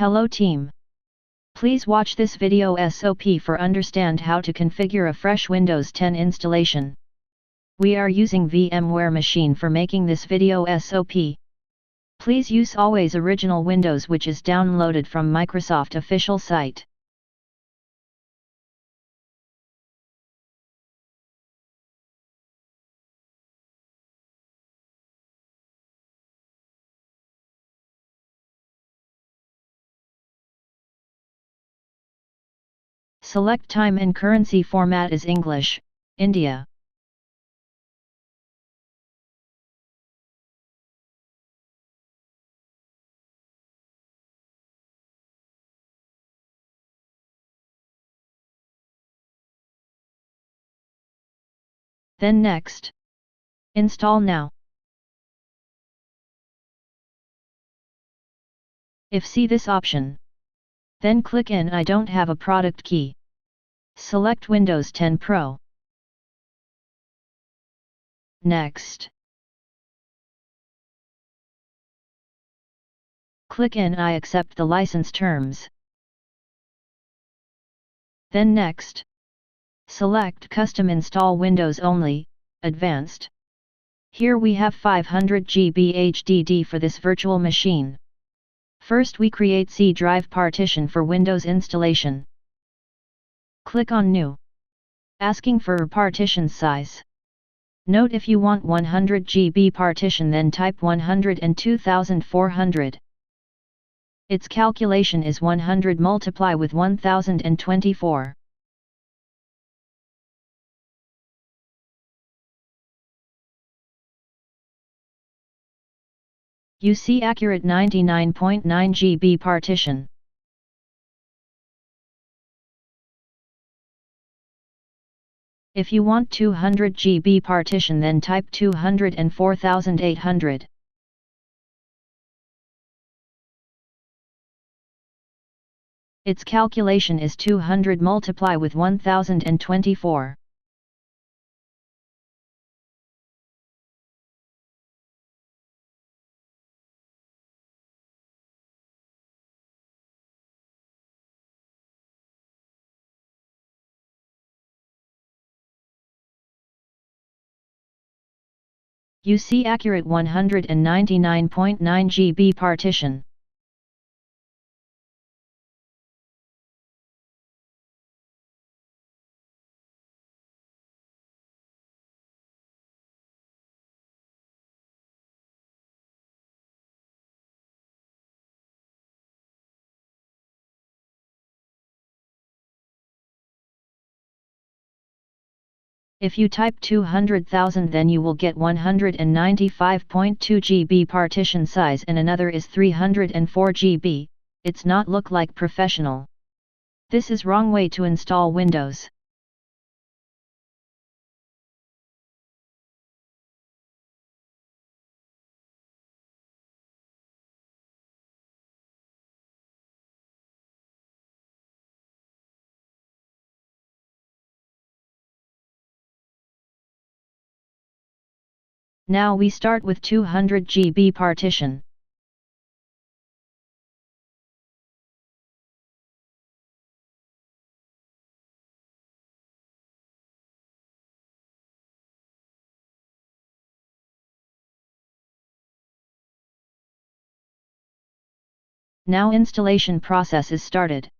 Hello team. Please watch this video SOP for understand how to configure a fresh Windows 10 installation. We are using VMware machine for making this video SOP. Please use always original Windows which is downloaded from Microsoft official site. Select time and currency format is English, India. Then next. Install now. If see this option. Then click in I don't have a product key. Select Windows 10 Pro. Next. Click in I accept the license terms. Then next. Select Custom Install Windows Only, Advanced. Here we have 500 GB HDD for this virtual machine. First we create C drive partition for Windows installation. Click on New. Asking for partition size. Note if you want 100 GB partition then type 102,400. Its calculation is 100 multiply with 1024. You see accurate 99.9 GB partition. If you want 200 GB partition then type 204,800. Its calculation is 200 multiply with 1024. You see accurate 199.9 GB partition. If you type 200,000 then you will get 195.2 GB partition size and another is 304 GB, it's not look like professional. This is wrong way to install Windows. Now we start with 200 GB partition. Now installation process is started.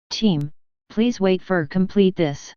Team, please wait for complete this.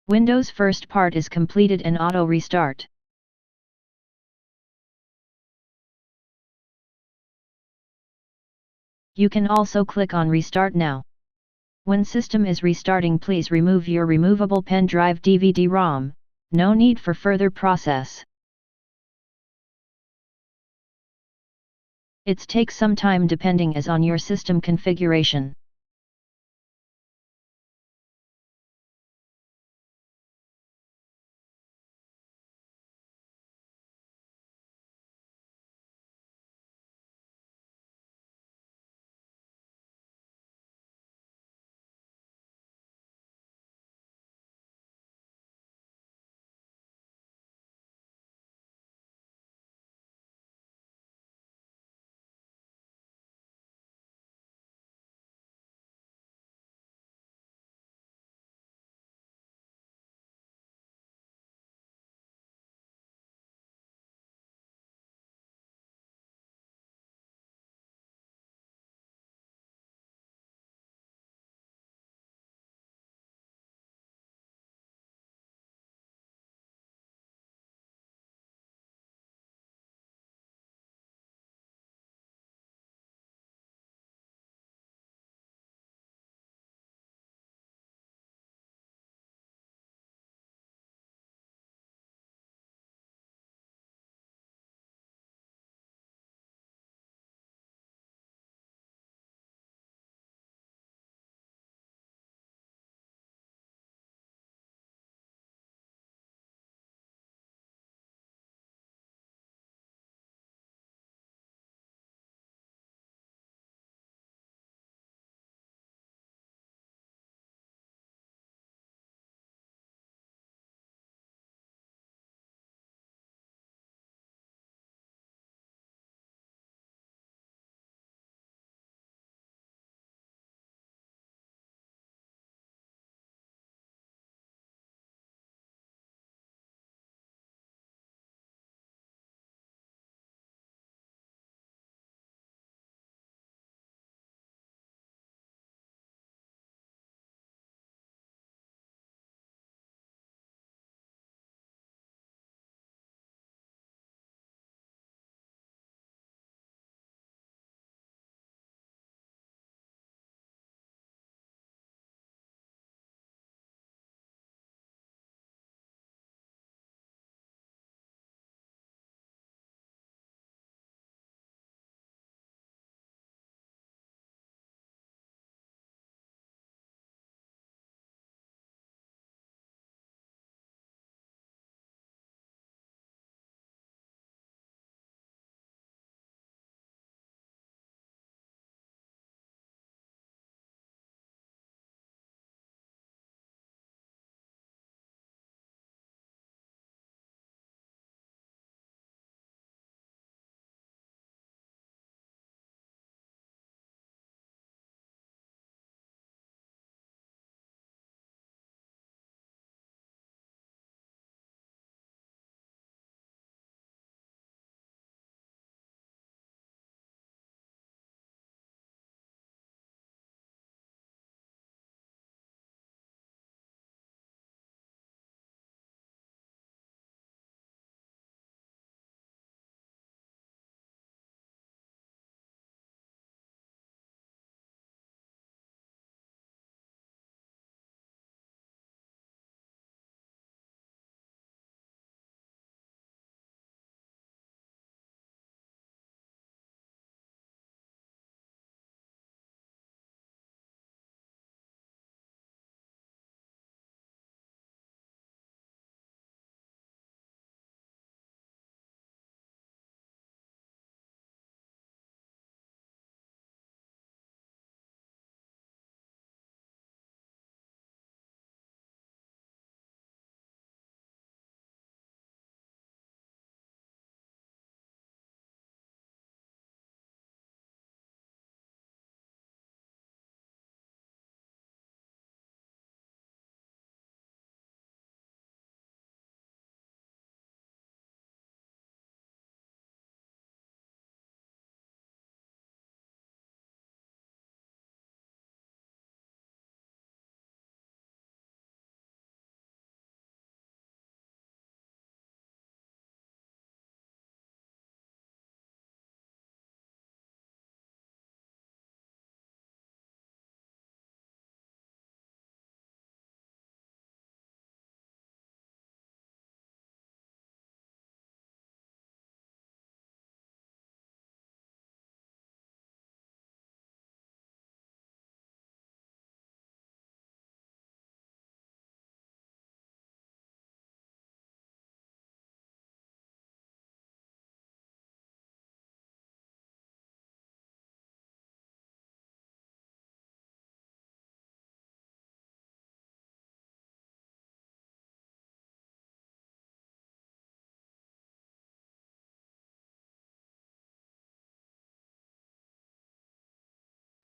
Windows first part is completed and auto restart. You can also click on Restart Now. When system is restarting, please remove your removable pen drive DVD-ROM, no need for further process. It takes some time depending as on your system configuration.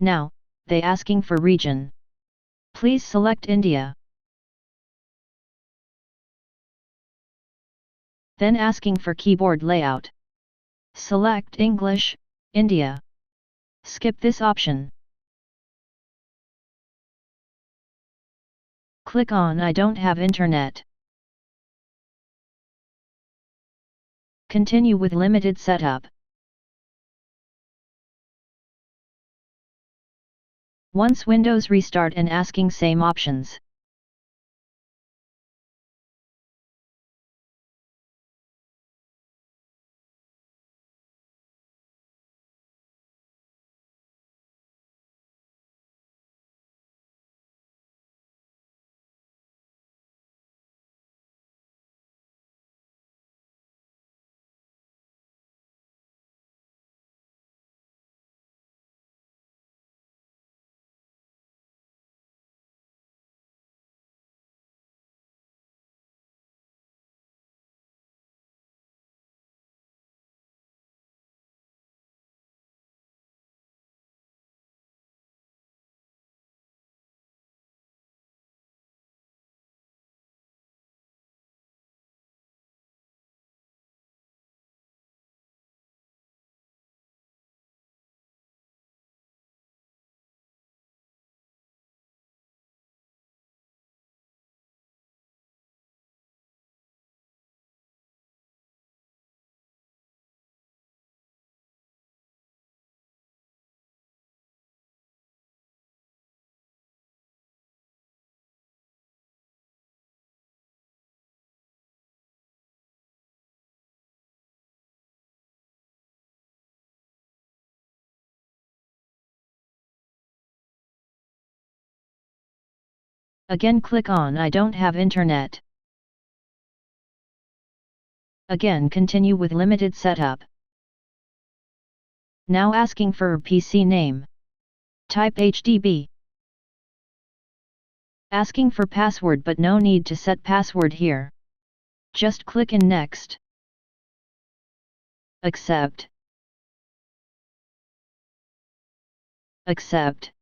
Now, they asking for region. Please select India. Then asking for keyboard layout. Select English, India. Skip this option. Click on I don't have internet. Continue with limited setup. Once Windows restart and asking same options. Again click on I don't have internet. Again continue with limited setup. Now asking for PC name. Type HDB. Asking for password but no need to set password here. Just click in next. Accept. Accept.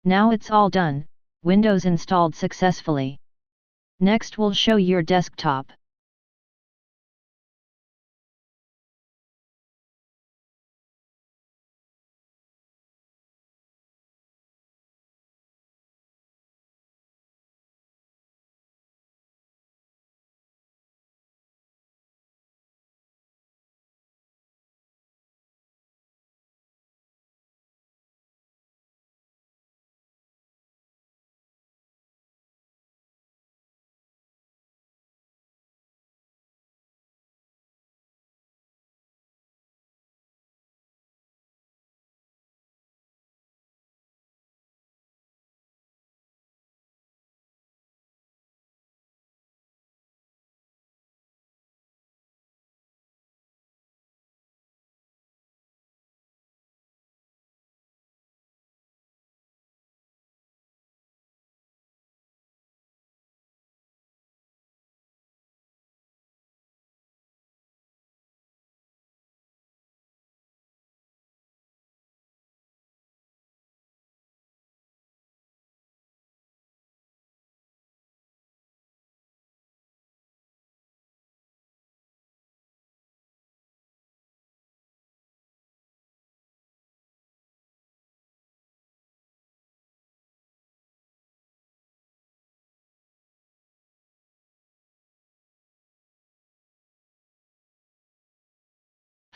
Now it's all done, Windows installed successfully. Next we'll show your desktop.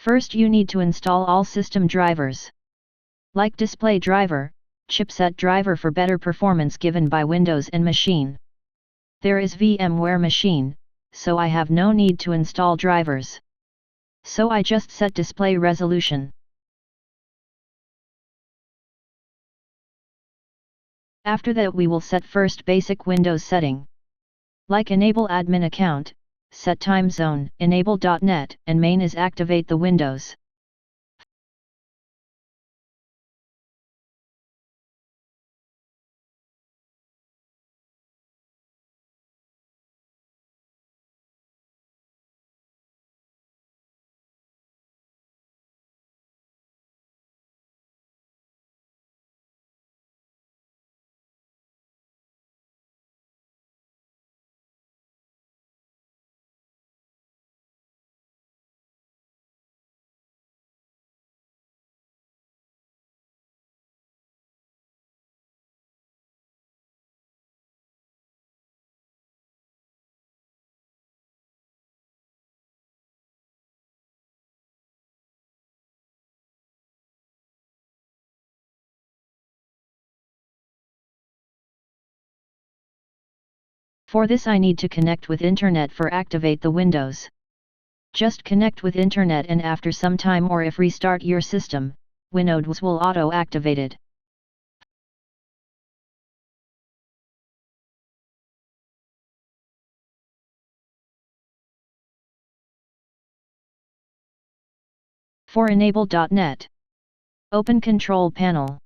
First you need to install all system drivers. Like display driver, chipset driver for better performance given by Windows and machine. There is VMware machine, so I have no need to install drivers. So I just set display resolution. After that we will set first basic Windows setting. Like enable admin account, set time zone, enable .NET, and main is activate the Windows. For this I need to connect with internet for activate the Windows. Just connect with internet and after some time or if restart your system, Windows will auto-activated. For enable.net, open Control Panel.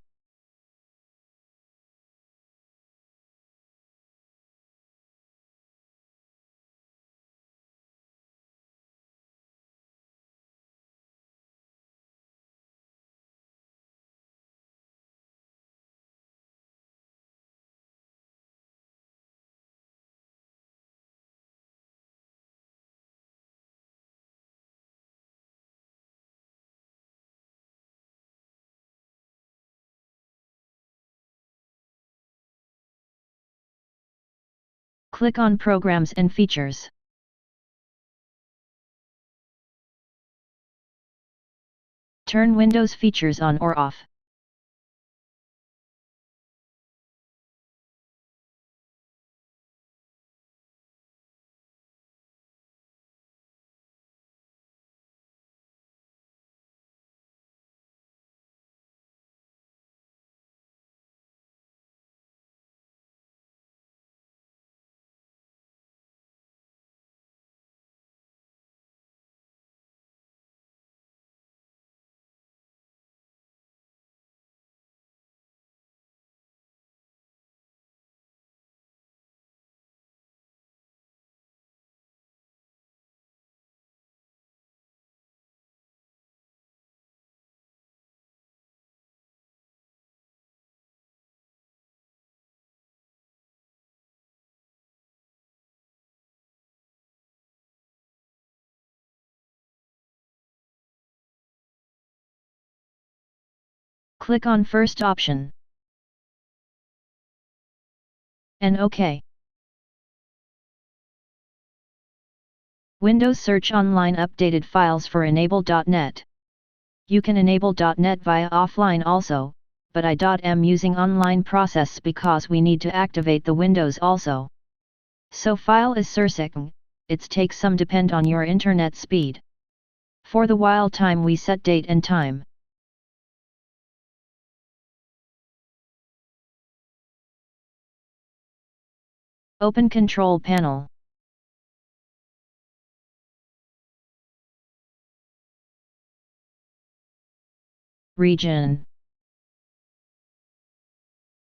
Click on Programs and Features. Turn Windows features on or off. Click on first option. And OK. Windows search online updated files for enable.net. You can enable.net via offline also, but I.am using online process because we need to activate the Windows also. So file is searching, its take some depend on your internet speed. For the while time we set date and time. Open Control Panel. Region.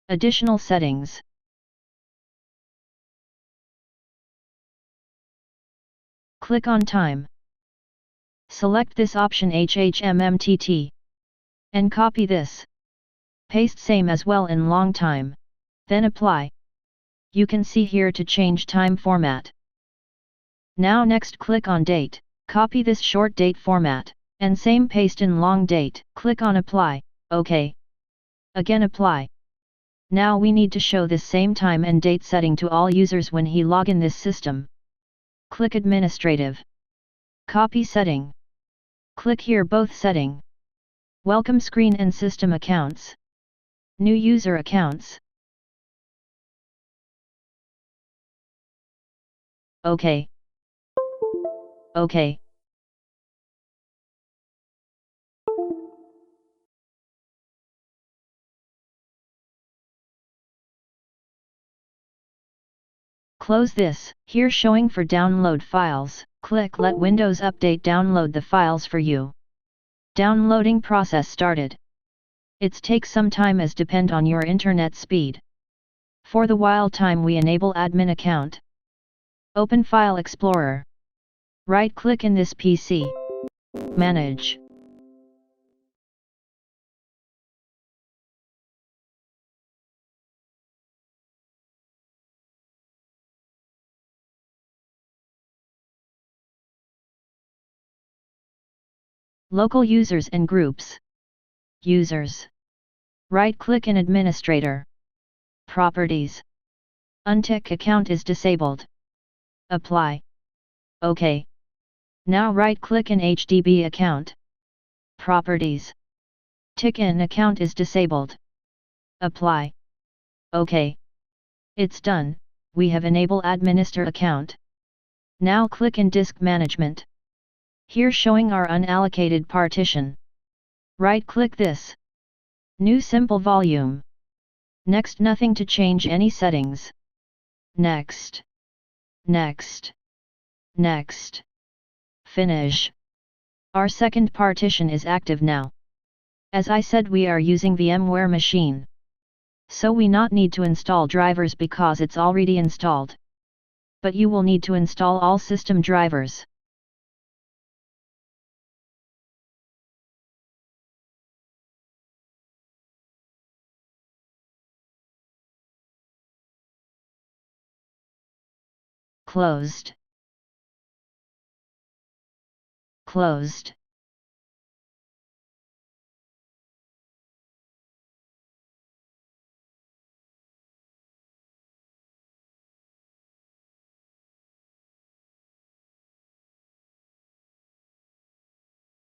Additional settings. Click on Time. Select this option HHMMTT. And copy this. Paste same as well in long time. Then apply. You can see here to change time format. Now next click on date, copy this short date format, and same paste in long date. Click on apply, OK. Again apply. Now we need to show this same time and date setting to all users when he log in this system. Click administrative. Copy setting. Click here both setting. Welcome screen and system accounts. New user accounts. OK. OK. Close this. Here showing for download files. Click Let Windows Update download the files for you. Downloading process started. It's take some time as depend on your internet speed. For the while time we enable admin account. Open File Explorer. Right click in this PC. Manage. Local users and groups. Users. Right click in Administrator. Properties. Untick account is disabled. Apply. OK. Now right click in HDB account. Properties. Tick in account is disabled. Apply. OK. It's done. we have enabled Administer Account. Now click in Disk Management. Here showing our unallocated partition. Right-click this. New Simple Volume. Next, nothing to change any settings. Next. Next. Next. Finish. Our second partition is active now. As I said, we are using VMware machine. So we not need to install drivers because it's already installed. But you will need to install all system drivers. Closed. Closed.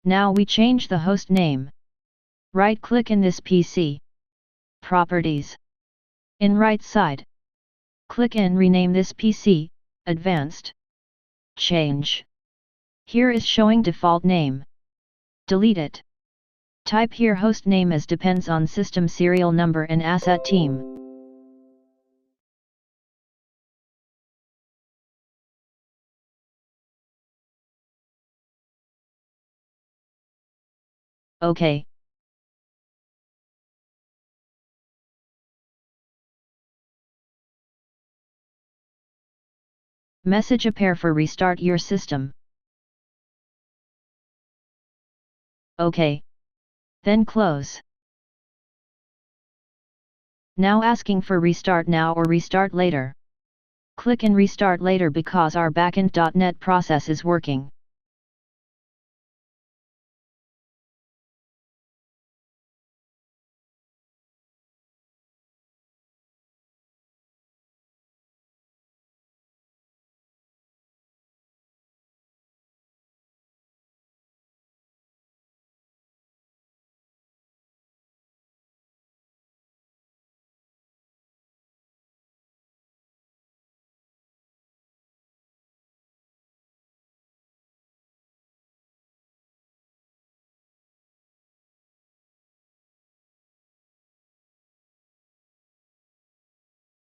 Now we change the host name. Right-click in this PC. Properties. In right side. Click and rename this PC, Advanced. Change. Here is showing default name. Delete it. Type here host name as depends on system serial number and asset team. OK. Message appear for restart your system. OK. Then close. Now asking for restart now or restart later. Click in restart later because our backend.net process is working.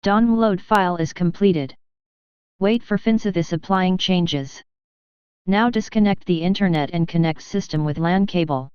Download file is completed. Wait for Finsa this applying changes. Now disconnect the internet and connect system with LAN cable.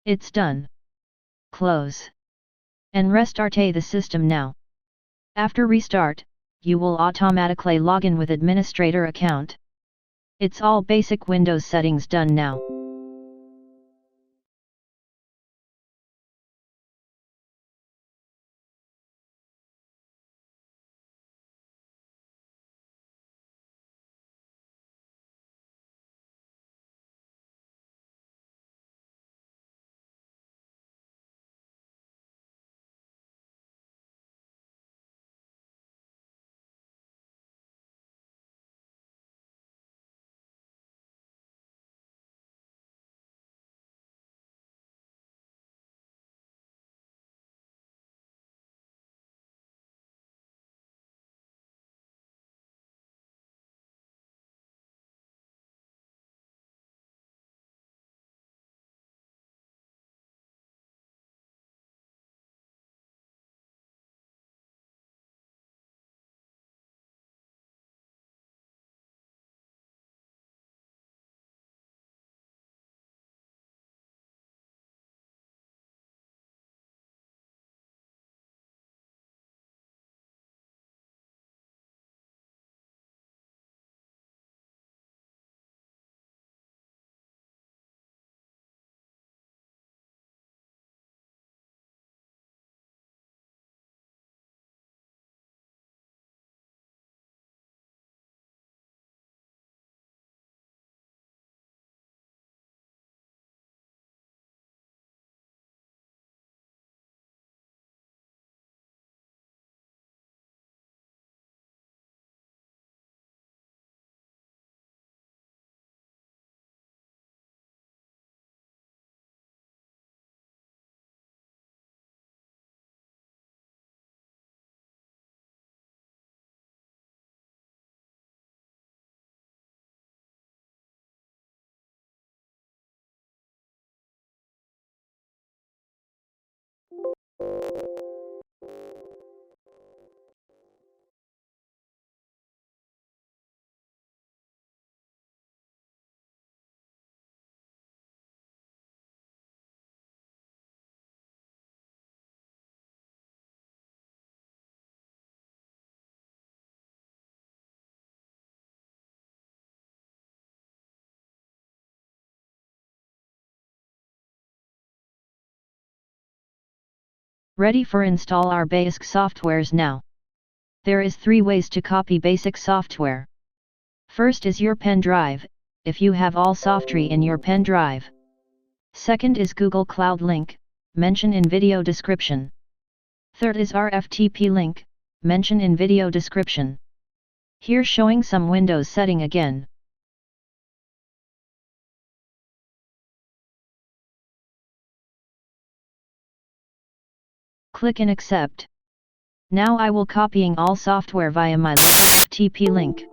It's done. Close. And restart the system now. After restart, you will automatically log in with administrator account. It's all basic Windows settings done now. Ready for install our basic softwares now. There is 3 ways to copy basic software. First is your pen drive, if you have all software in your pen drive. Second is Google Cloud link, mention in video description. Third is our FTP link, mention in video description. Here showing some Windows setting again. Click in accept. Now I will copying all software via my FTP link.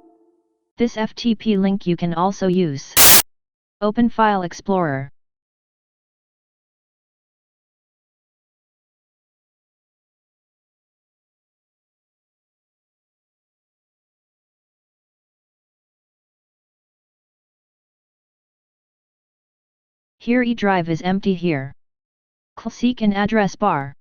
This FTP link you can also use. Open File Explorer. Here eDrive is empty here. Seek in address bar.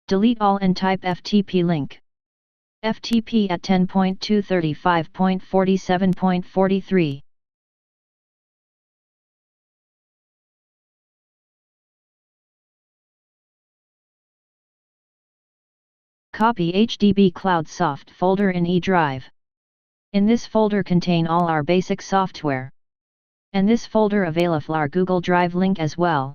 Delete all and type FTP link. FTP at 10.235.47.43. Copy HDB Cloud Soft folder in eDrive. In this folder contain all our basic software. And this folder available our Google Drive link as well.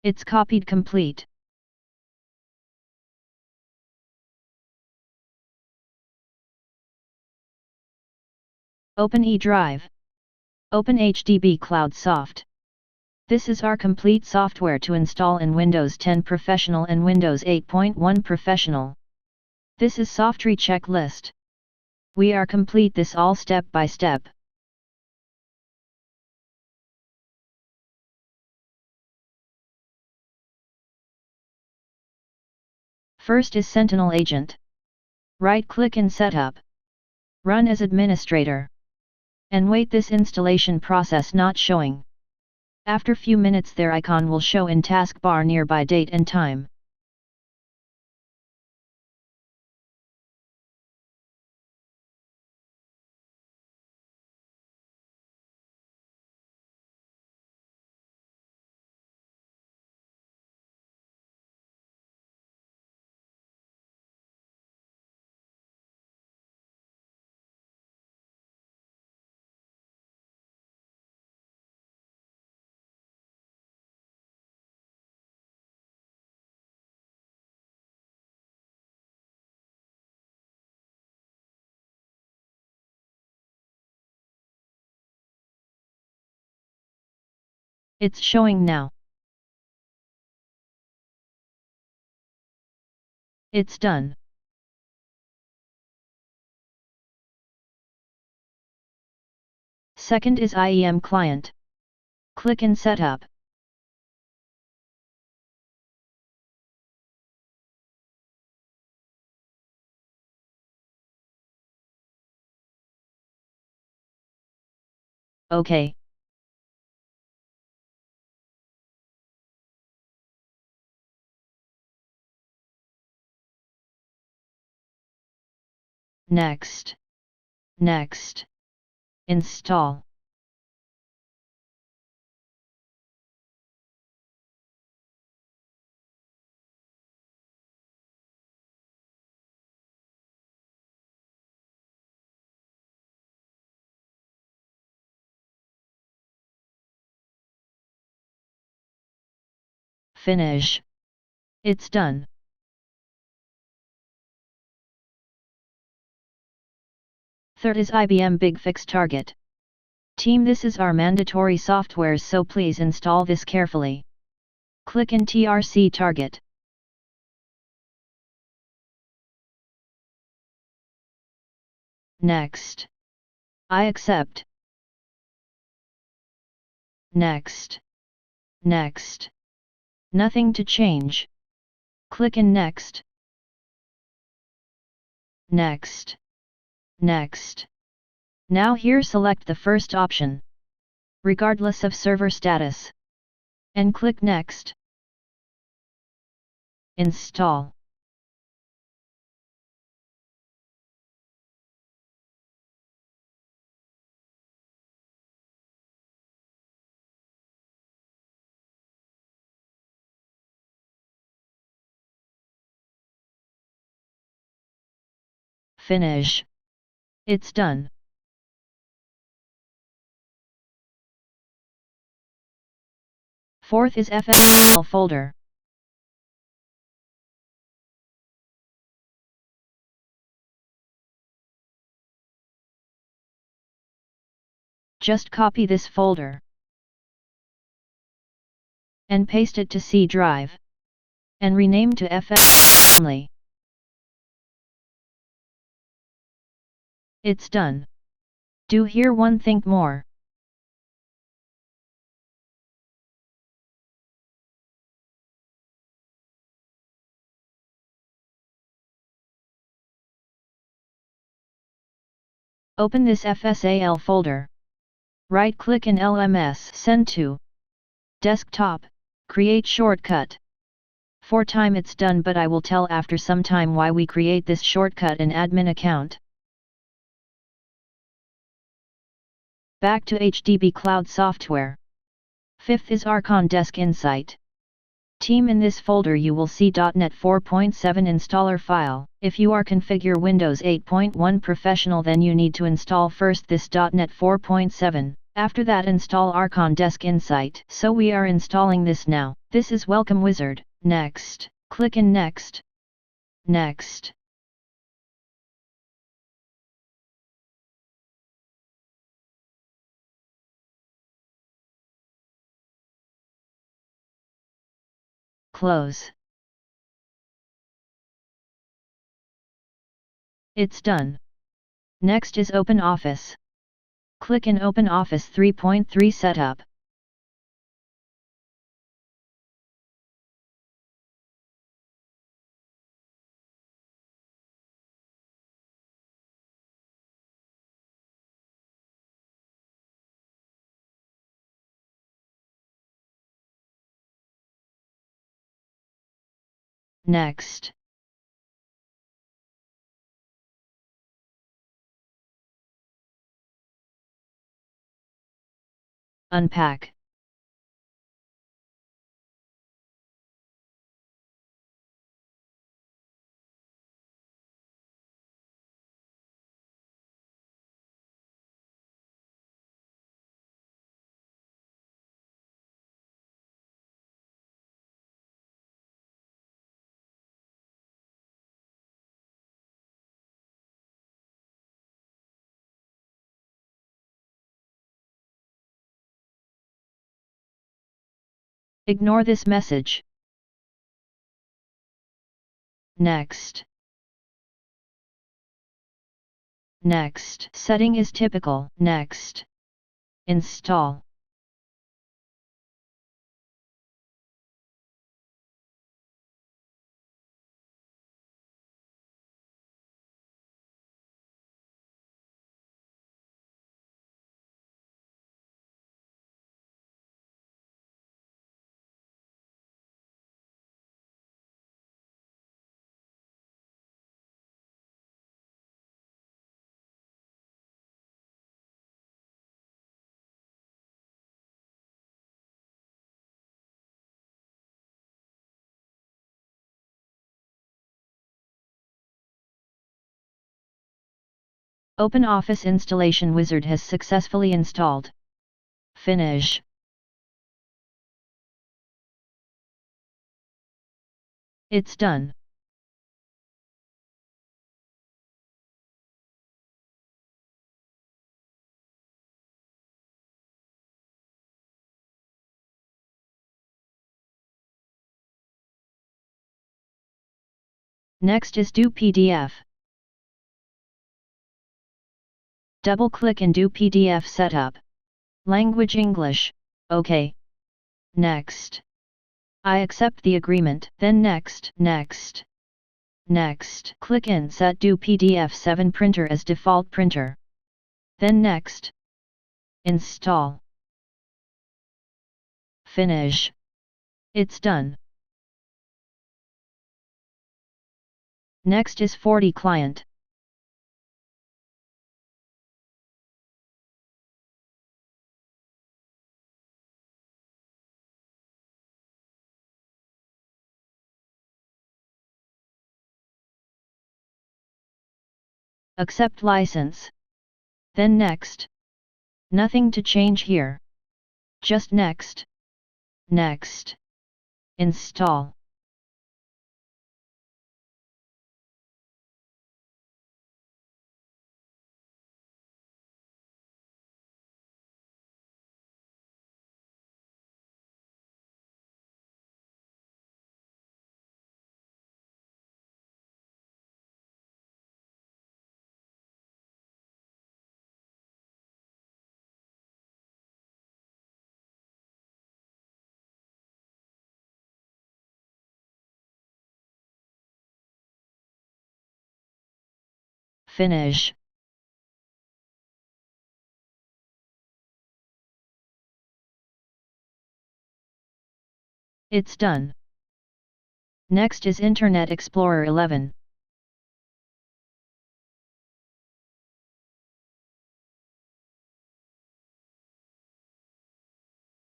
It's copied complete. Open eDrive. Open HDB Cloud Soft. This is our complete software to install in Windows 10 Professional and Windows 8.1 Professional. This is software checklist. We are complete this all step by step. First is Sentinel Agent. Right-click in Setup. Run as administrator. And wait this installation process not showing. After few minutes their icon will show in taskbar nearby date and time. It's showing now. It's done. Second is IEM client. Click in Setup. OK. Next. Next. Install. Finish. It's done. Third is IBM Big Fix Target. Team, this is our mandatory software, so please install this carefully. Click in TRC Target. Next. I accept. Next. Next. Nothing to change. Click in Next. Next. Next. Now here select the first option, regardless of server status, and click Next. Install. Finish. It's done. Fourth is FSAL folder. Just copy this folder and paste it to C drive and rename to FS only. It's done. Do here one thing more. Open this FSAL folder. Right-click in LMS, send to desktop, create shortcut. For time it's done, but I will tell after some time why we create this shortcut in admin account. Back to HDB Cloud Software. Fifth is Archon Desk Insight. Team, in this folder you will see .NET 4.7 installer file. If you are configure Windows 8.1 Professional, then you need to install first this .NET 4.7. After that install Archon Desk Insight. So we are installing this now. This is Welcome Wizard. Next. Click in Next. Next. Close. It's done. Next is Open Office. Click in Open Office 3.3 Setup. Next. Unpack. Ignore this message. Next. Next. Setting is typical. Next. Install. OpenOffice installation wizard has successfully installed. Finish. It's done. Next is Do PDF. Double-click in Do PDF Setup. Language English, OK. Next. I accept the agreement. Then Next. Next. Next. Click in Set Do PDF 7 Printer as default printer. Then Next. Install. Finish. It's done. Next is 40 Client. Accept license. Then Next. Nothing to change here. Just Next. Next. Install. Finish. It's done. Next is Internet Explorer 11.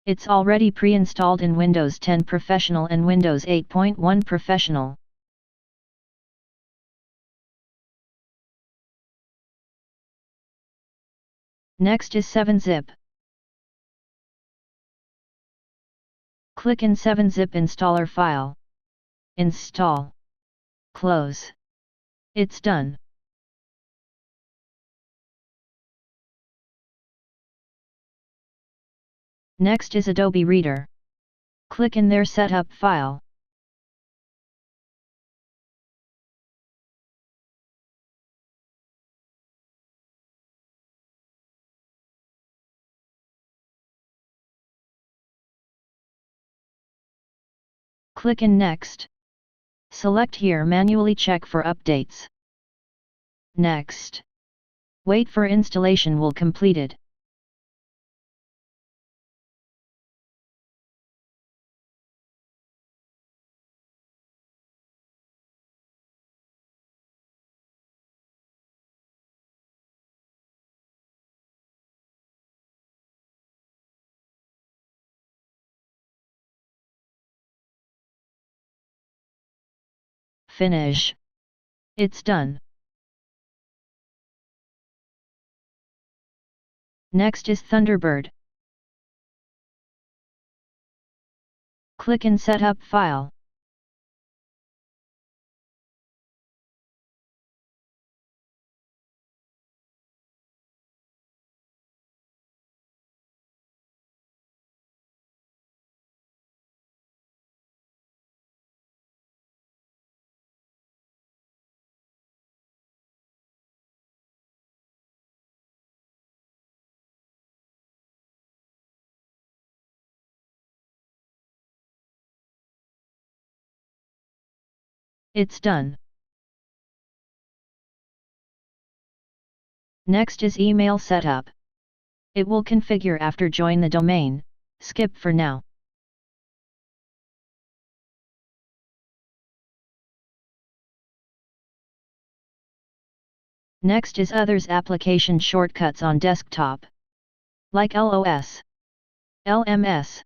It's already pre-installed in Windows 10 Professional and Windows 8.1 Professional. Next is 7-zip. Click in 7-zip installer file. Install. Close. It's done. Next is Adobe Reader. Click in their setup file. Click in Next. Select here manually check for updates. Next. Wait for installation will completed. Finish. It's done. Next is Thunderbird. Click in Setup file. It's done. Next is email setup. It will configure after join the domain, skip for now. Next is others application shortcuts on desktop, like LOS, LMS,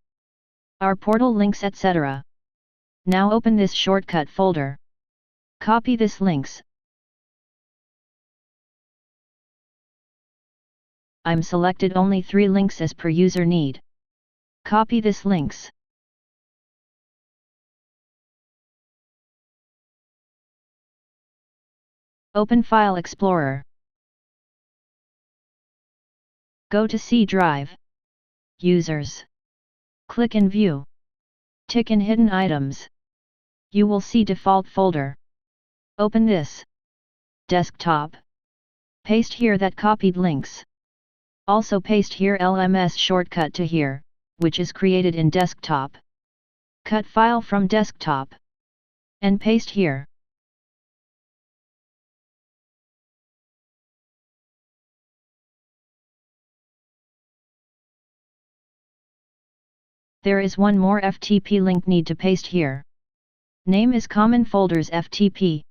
our portal links etc. Now open this shortcut folder. Copy this links. I'm selected only 3 links as per user need. Copy this links. Open File Explorer. Go to C Drive. Users. Click in View. Tick in Hidden Items. You will see default folder. Open this. Desktop. Paste here that copied links. Also paste here LMS shortcut to here, which is created in desktop. Cut file from desktop. And paste here. There is one more FTP link need to paste here. Name is Common Folders FTP.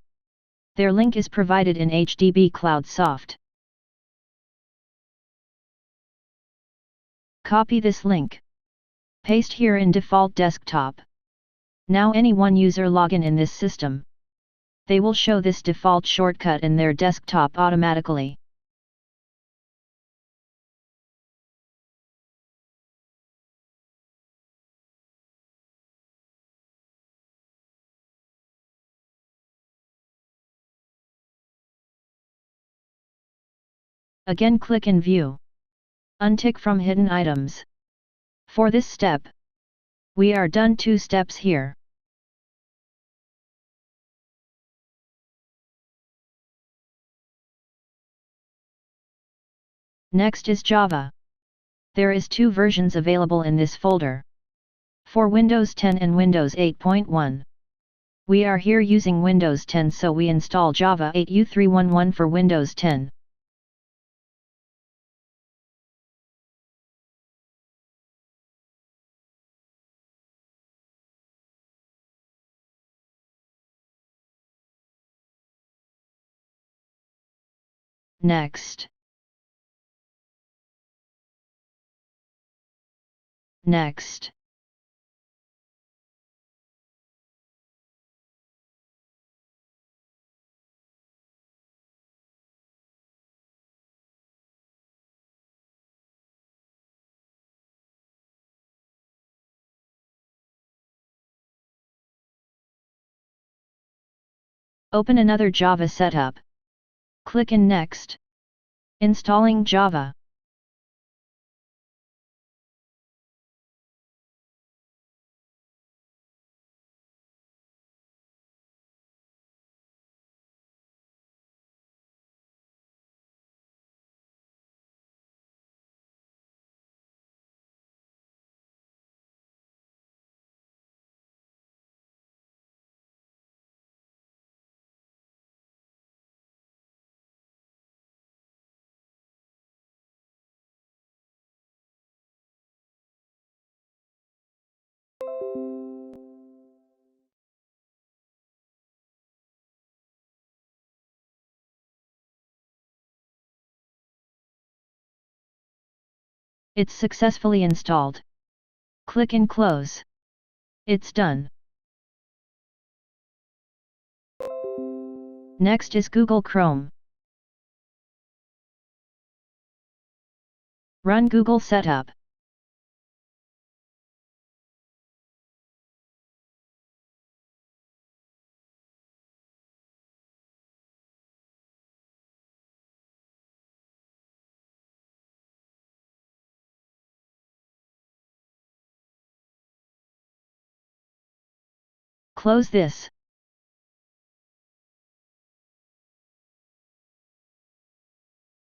Their link is provided in HDB Cloud Soft. Copy this link. Paste here in default desktop. Now any one user login in this system. They will show this default shortcut in their desktop automatically. Again click in View. Untick from Hidden Items. For this step, we are done 2 steps here. Next is Java. There is 2 versions available in this folder. For Windows 10 and Windows 8.1. We are here using Windows 10, so we install Java 8 U311 for Windows 10. Next. Next. Open another Java setup. Click in Next. Installing Java. It's successfully installed. Click in Close. It's done. Next is Google Chrome. Run Google Setup. Close this.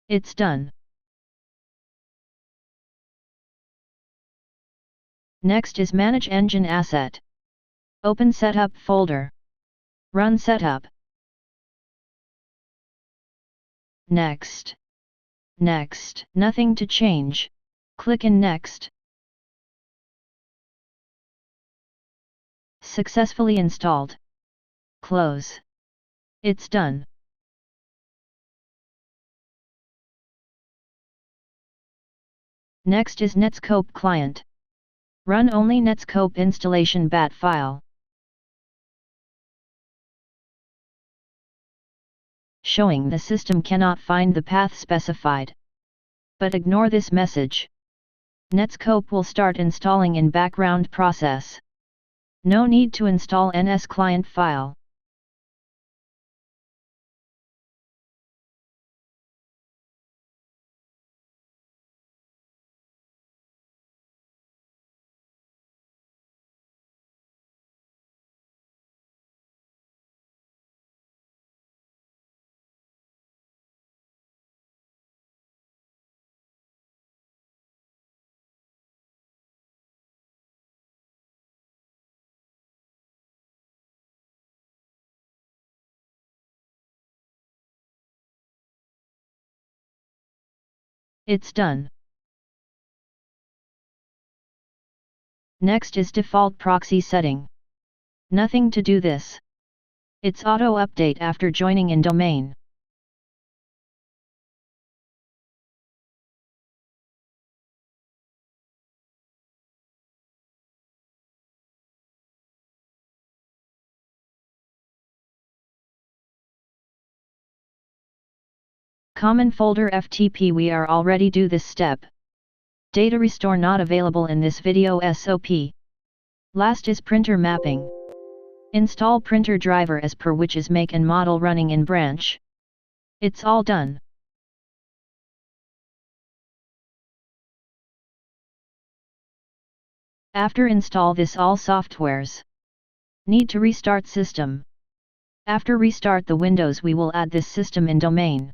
It's done. Next is Manage Engine Asset. Open Setup folder. Run setup. Next. Next. Nothing to change. Click in Next. Successfully installed. Close. It's done. Next is Netscope client. Run only Netscope installation bat file. Showing the system cannot find the path specified. But ignore this message. Netscope will start installing in background process. No need to install NS client file. It's done. Next is default proxy setting. Nothing to do this. It's auto update after joining in domain. Common folder FTP. We are already do this step. Data restore not available in this video SOP. Last is printer mapping. Install printer driver as per which is make and model running in branch. It's all done. After install this all softwares. Need to restart system. After restart the Windows we will add this system in domain.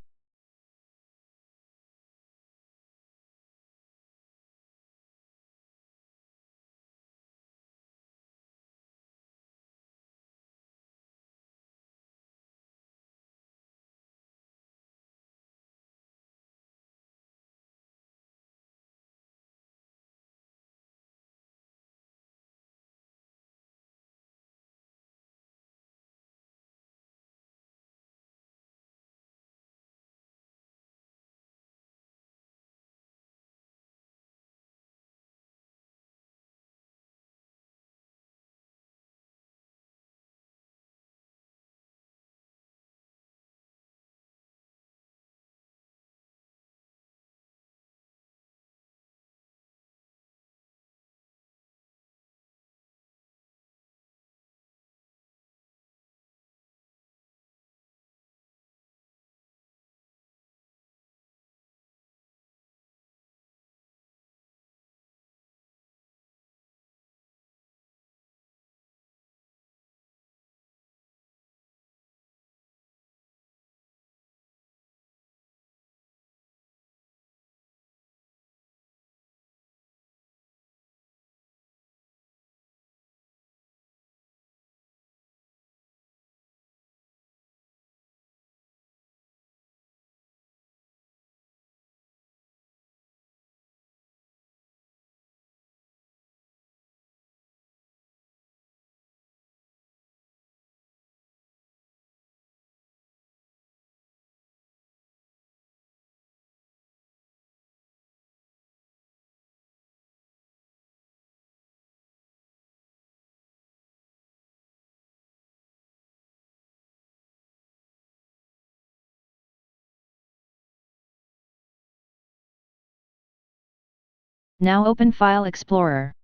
Now open File Explorer.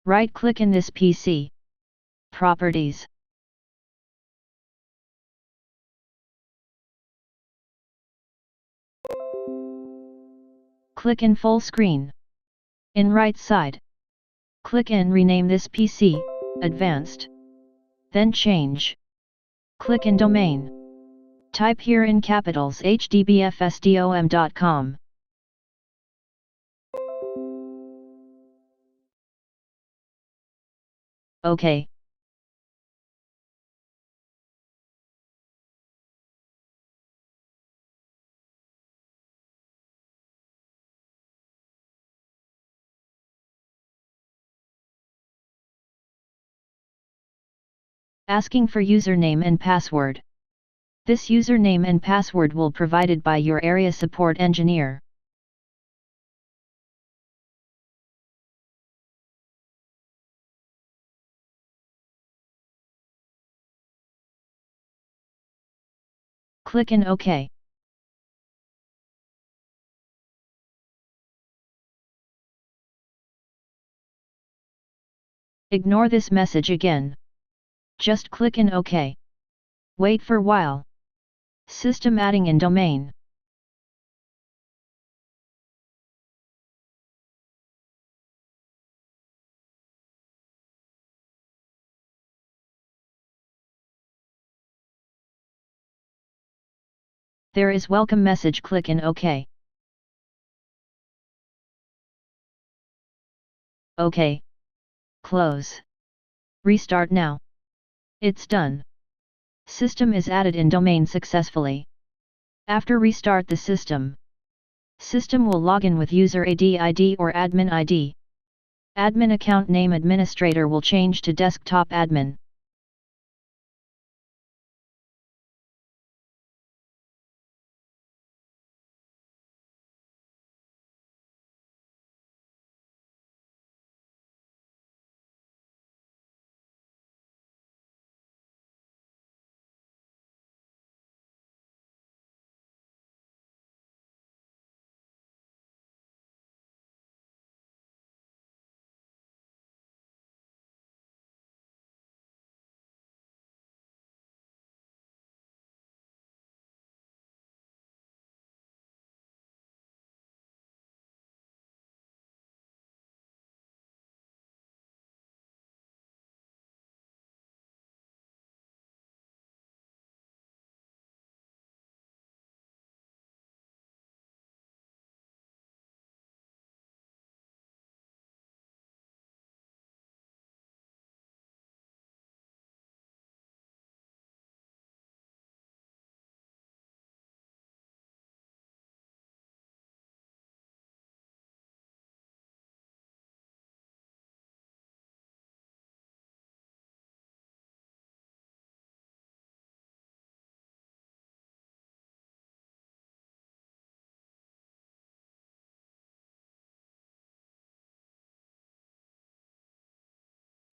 Right-click in this PC. Properties. Click in full screen. In right side. Click and rename this PC, Advanced. Then change. Click in Domain. Type here in capitals hdbfsdom.com. OK. Asking for username and password. This username and password will be provided by your area support engineer. Click in OK. Ignore this message again. Just click in OK. Wait for a while. System adding in domain. There is welcome message. Click in OK. OK. Close. Restart now. It's done. System is added in domain successfully. After restart the system, system will login with user ID or admin ID. Admin account name administrator will change to desktop admin.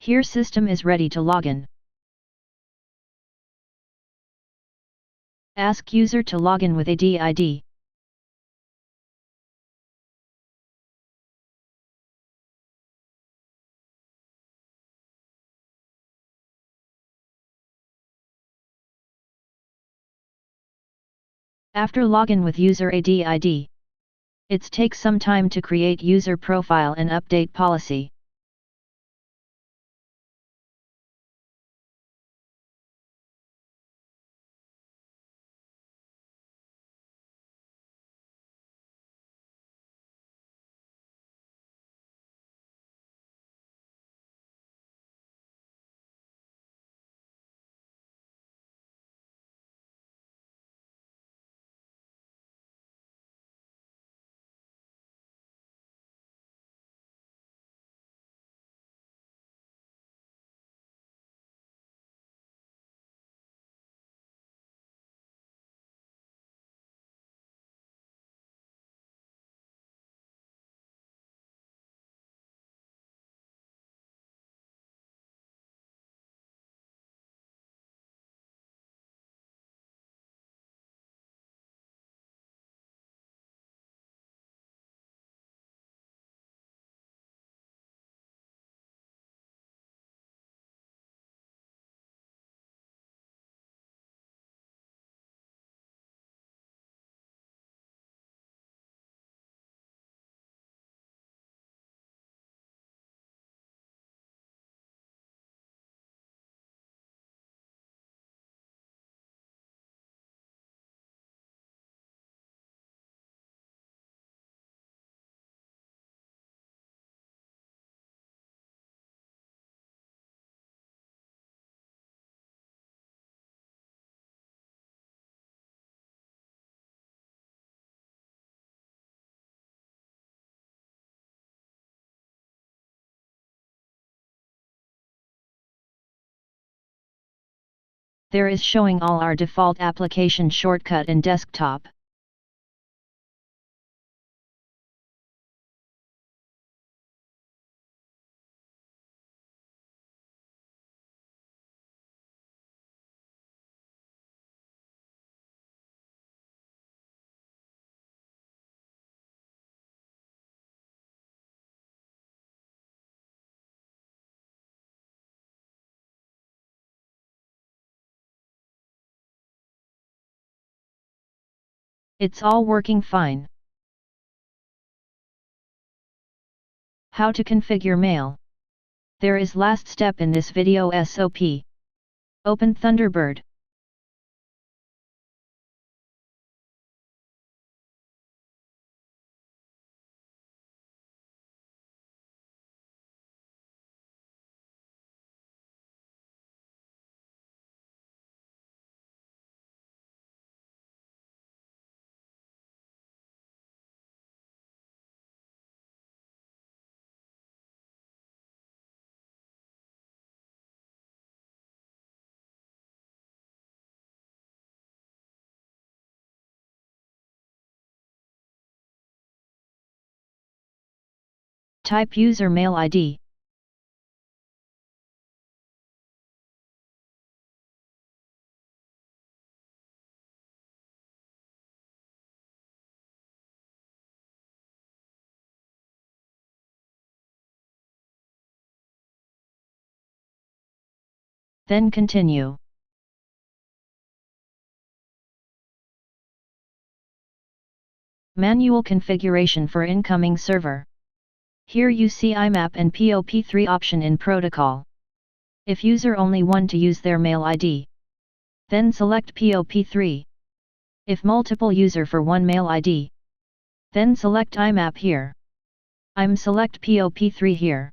Here system is ready to login. Ask user to login with ID. After login with user ID, it takes some time to create user profile and update policy. There is showing all our default application shortcut in desktop. It's all working fine. How to configure mail? There is last step in this video SOP. Open Thunderbird. Type user mail ID. Then continue. Manual configuration for incoming server. Here you see IMAP and POP3 option in protocol. If user only want to use their mail ID, then select POP3. If multiple user for one mail ID, then select IMAP here. I'm select POP3 here.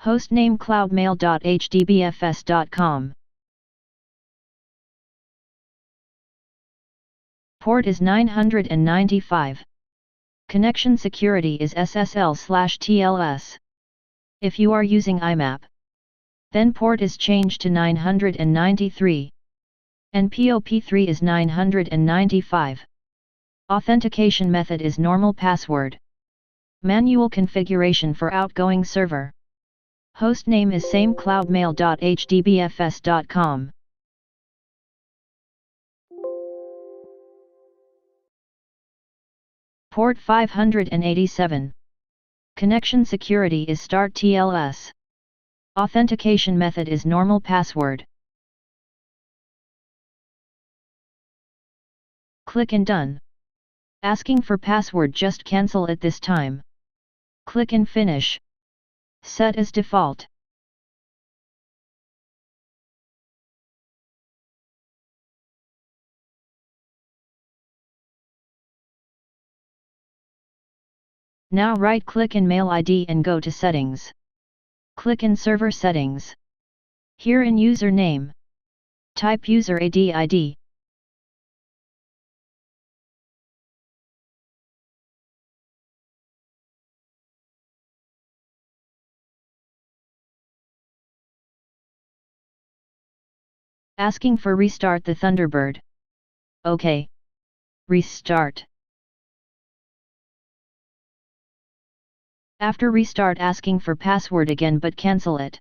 Hostname cloudmail.hdbfs.com. Port is 995. Connection security is SSL/TLS. If you are using IMAP, then port is changed to 993. And POP3 is 995. Authentication method is normal password. Manual configuration for outgoing server. Hostname is same cloudmail.hdbfs.com. Port 587. Connection security is start TLS. Authentication method is normal password. Click in Done. Asking for password, just cancel it this time. Click in Finish. Set as default. Now right-click in Mail ID and go to Settings. Click in Server Settings. Here in Username, type User ID. Asking for restart the Thunderbird. OK. Restart. After restart, asking for password again, but cancel it.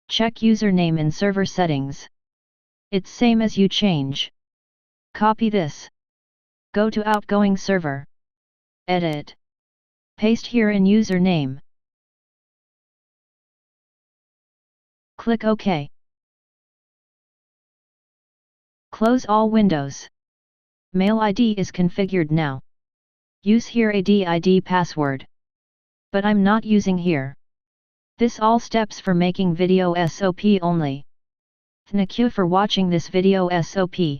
Check username in server settings. It's same as you change. Copy this. Go to outgoing server. Edit. Paste here in username. Click OK. Close all windows. Mail ID is configured now. Use here AD password. But I'm not using here. This all steps for making video SOP only. Thank you for watching this video SOP.